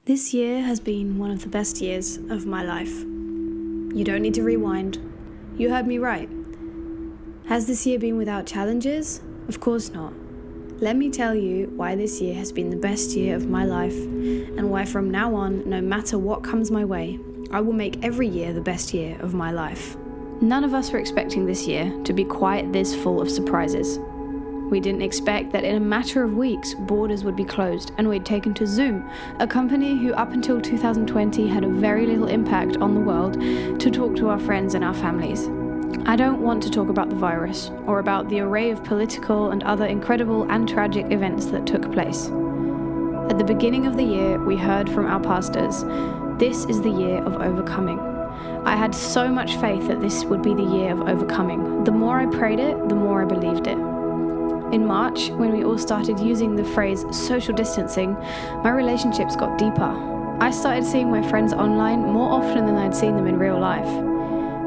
This year has been one of the best years of my life. You don't need to rewind. You heard me right. Has this year been without challenges? Of course not. Let me tell you why this year has been the best year of my life, and why from now on, no matter what comes my way, I will make every year the best year of my life. None of us were expecting this year to be quite this full of surprises. We didn't expect that in a matter of weeks, borders would be closed and we'd taken to Zoom, a company who up until 2020 had a very little impact on the world, to talk to our friends and our families. I don't want to talk about the virus or about the array of political and other incredible and tragic events that took place. At the beginning of the year, we heard from our pastors, this is the year of overcoming. I had so much faith that this would be the year of overcoming. The more I prayed it, the more I believed it. In March, when we all started using the phrase social distancing, my relationships got deeper. I started seeing my friends online more often than I'd seen them in real life.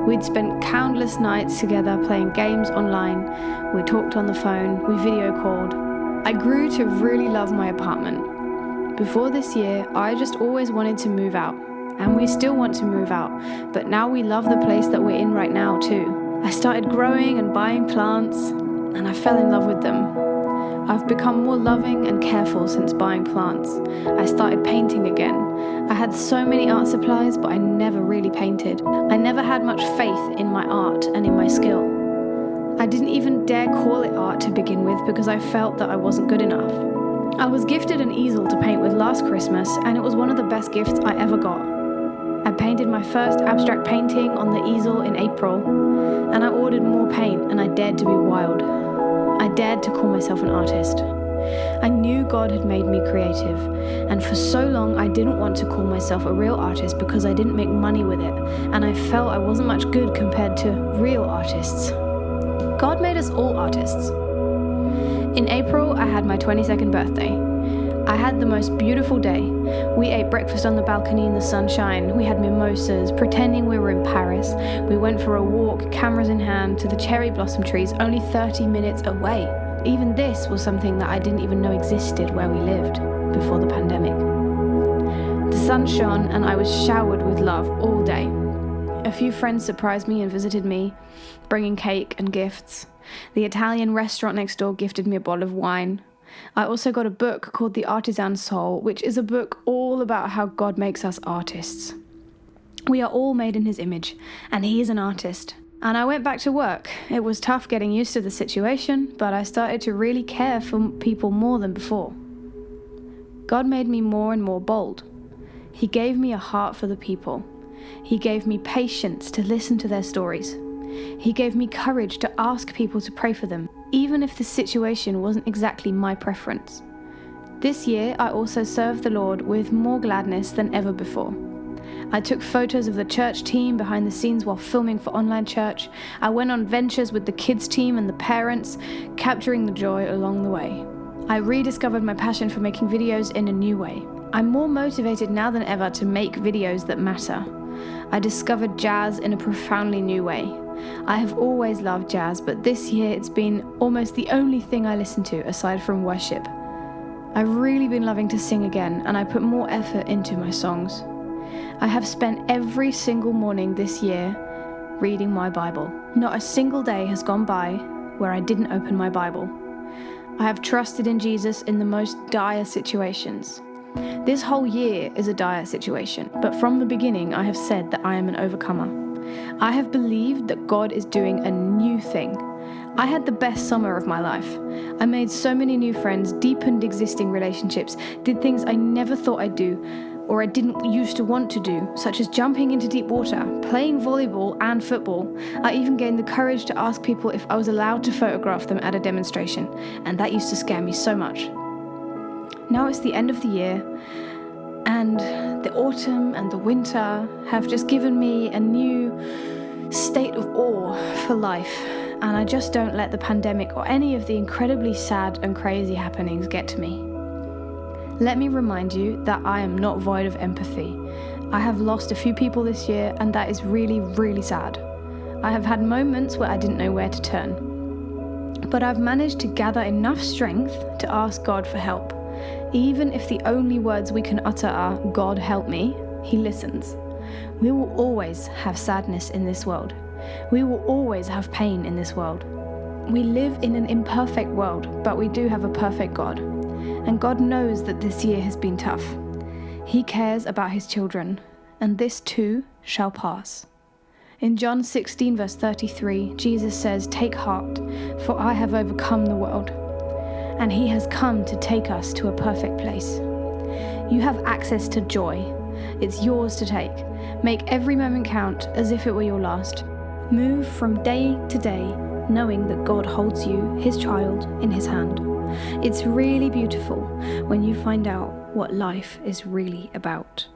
We'd spent countless nights together playing games online, we talked on the phone, we video called. I grew to really love my apartment. Before this year, I just always wanted to move out, and we still want to move out, but now we love the place that we're in right now too. I started growing and buying plants, and I fell in love with them. I've become more loving and careful since buying plants. I started painting again. I had so many art supplies, but I never really painted. I never had much faith in my art and in my skill. I didn't even dare call it art to begin with because I felt that I wasn't good enough. I was gifted an easel to paint with last Christmas, and it was one of the best gifts I ever got. I painted my first abstract painting on the easel in April, and I ordered more paint, and I dared to be wild. I dared to call myself an artist. I knew God had made me creative, and for so long I didn't want to call myself a real artist because I didn't make money with it, and I felt I wasn't much good compared to real artists. God made us all artists. In April, I had my 22nd birthday. I had the most beautiful day. We ate breakfast on the balcony in the sunshine. We had mimosas, pretending we were in Paris. We went for a walk, cameras in hand, to the cherry blossom trees only 30 minutes away. Even this was something that I didn't even know existed where we lived before the pandemic. The sun shone and I was showered with love all day. A few friends surprised me and visited me, bringing cake and gifts. The Italian restaurant next door gifted me a bottle of wine. I also got a book called The Artisan Soul, which is a book all about how God makes us artists. We are all made in His image, and He is an artist. And I went back to work. It was tough getting used to the situation, but I started to really care for people more than before. God made me more and more bold. He gave me a heart for the people. He gave me patience to listen to their stories. He gave me courage to ask people to pray for them, even if the situation wasn't exactly my preference. This year, I also served the Lord with more gladness than ever before. I took photos of the church team behind the scenes while filming for online church. I went on ventures with the kids team and the parents, capturing the joy along the way. I rediscovered my passion for making videos in a new way. I'm more motivated now than ever to make videos that matter. I discovered jazz in a profoundly new way. I have always loved jazz, but this year it's been almost the only thing I listen to aside from worship. I've really been loving to sing again, and I put more effort into my songs. I have spent every single morning this year reading my Bible. Not a single day has gone by where I didn't open my Bible. I have trusted in Jesus in the most dire situations. This whole year is a dire situation, but from the beginning I have said that I am an overcomer. I have believed that God is doing a new thing. I had the best summer of my life. I made so many new friends, deepened existing relationships, did things I never thought I'd do, or I didn't used to want to do, such as jumping into deep water, playing volleyball and football. I even gained the courage to ask people if I was allowed to photograph them at a demonstration, and that used to scare me so much. Now it's the end of the year, and the autumn and the winter have just given me a new state of awe for life, and I just don't let the pandemic or any of the incredibly sad and crazy happenings get to me. Let me remind you that I am not void of empathy. I have lost a few people this year, and that is really, really sad. I have had moments where I didn't know where to turn. But I've managed to gather enough strength to ask God for help. Even if the only words we can utter are, "God help me," He listens. We will always have sadness in this world. We will always have pain in this world. We live in an imperfect world, but we do have a perfect God. And God knows that this year has been tough. He cares about His children, and this too shall pass. In John 16 verse 33, Jesus says, "Take heart, for I have overcome the world." And He has come to take us to a perfect place. You have access to joy. It's yours to take. Make every moment count as if it were your last. Move from day to day, knowing that God holds you, His child, in His hand. It's really beautiful when you find out what life is really about.